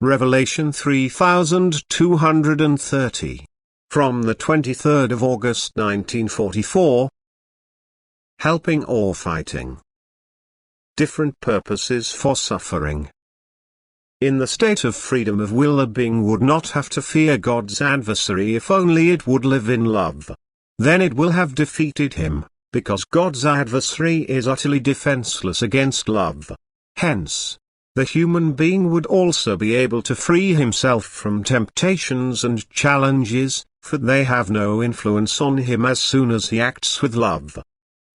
Revelation 3230. From the 23rd of August 1944. Helping or fighting. Different purposes for suffering. In the state of freedom of will, a being would not have to fear God's adversary if only it would live in love. Then it will have defeated him, because God's adversary is utterly defenseless against love. Hence, the human being would also be able to free himself from temptations and challenges, for they have no influence on him as soon as he acts with love.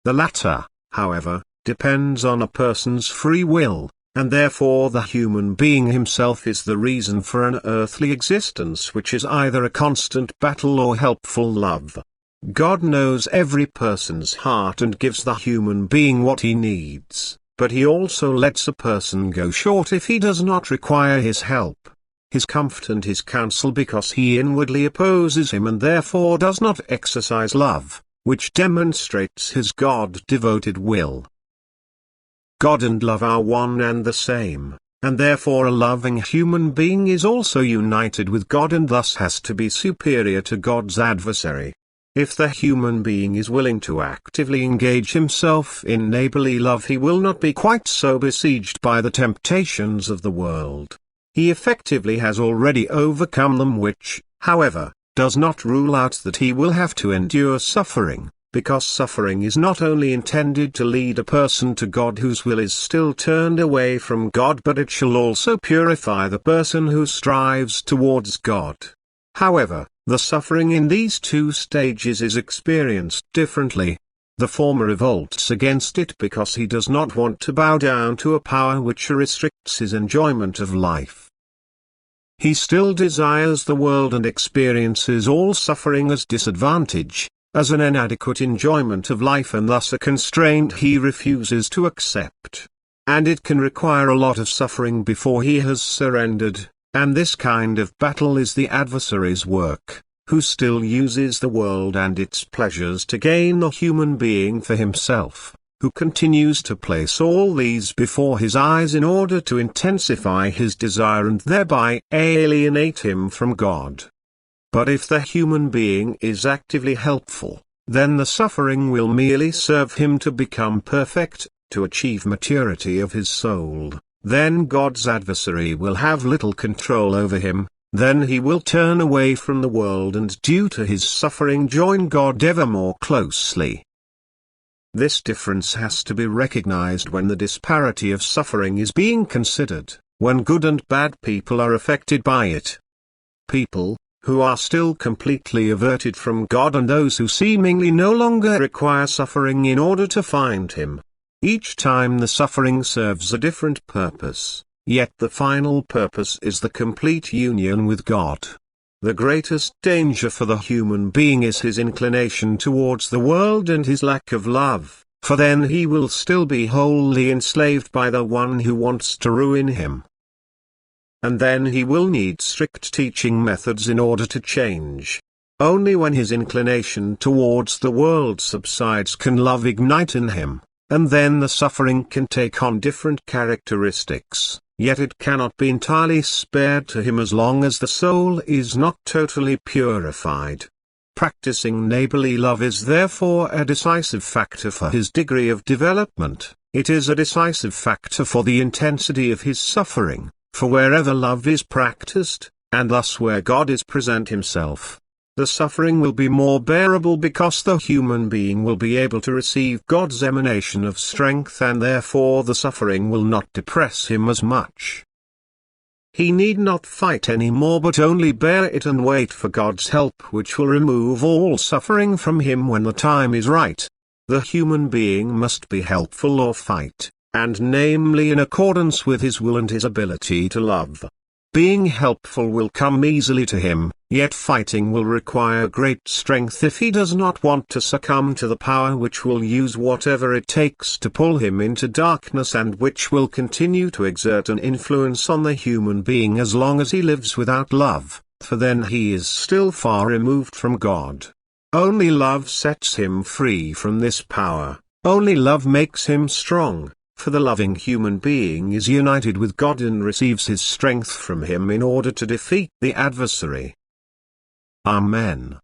The latter, however, depends on a person's free will, and therefore the human being himself is the reason for an earthly existence which is either a constant battle or helpful love. God knows every person's heart and gives the human being what he needs, but he also lets a person go short if he does not require his help, his comfort and his counsel, because he inwardly opposes him and therefore does not exercise love, which demonstrates his God-devoted will. God and love are one and the same, and therefore a loving human being is also united with God and thus has to be superior to God's adversary. If the human being is willing to actively engage himself in neighborly love, he will not be quite so besieged by the temptations of the world. He effectively has already overcome them, which, however, does not rule out that he will have to endure suffering, because suffering is not only intended to lead a person to God whose will is still turned away from God, but it shall also purify the person who strives towards God. However, the suffering in these two stages is experienced differently. The former revolts against it because he does not want to bow down to a power which restricts his enjoyment of life. He still desires the world and experiences all suffering as disadvantage, as an inadequate enjoyment of life, and thus a constraint he refuses to accept. And it can require a lot of suffering before he has surrendered. And this kind of battle is the adversary's work, who still uses the world and its pleasures to gain the human being for himself, who continues to place all these before his eyes in order to intensify his desire and thereby alienate him from God. But if the human being is actively helpful, then the suffering will merely serve him to become perfect, to achieve maturity of his soul. Then God's adversary will have little control over him, then he will turn away from the world and due to his suffering join God ever more closely. This difference has to be recognized when the disparity of suffering is being considered, when good and bad people are affected by it. People, who are still completely averted from God, and those who seemingly no longer require suffering in order to find him. Each time the suffering serves a different purpose, yet the final purpose is the complete union with God. The greatest danger for the human being is his inclination towards the world and his lack of love, for then he will still be wholly enslaved by the one who wants to ruin him. And then he will need strict teaching methods in order to change. Only when his inclination towards the world subsides can love ignite in him. And then the suffering can take on different characteristics, yet it cannot be entirely spared to him as long as the soul is not totally purified. Practicing neighborly love is therefore a decisive factor for his degree of development. It is a decisive factor for the intensity of his suffering, for wherever love is practiced, and thus where God is present himself, the suffering will be more bearable because the human being will be able to receive God's emanation of strength, and therefore the suffering will not depress him as much. He need not fight any more but only bear it and wait for God's help, which will remove all suffering from him when the time is right. The human being must be helpful or fight, and namely in accordance with his will and his ability to love. Being helpful will come easily to him, yet fighting will require great strength if he does not want to succumb to the power which will use whatever it takes to pull him into darkness, and which will continue to exert an influence on the human being as long as he lives without love, for then he is still far removed from God. Only love sets him free from this power, only love makes him strong, For the loving human being is united with God and receives his strength from him in order to defeat the adversary. Amen.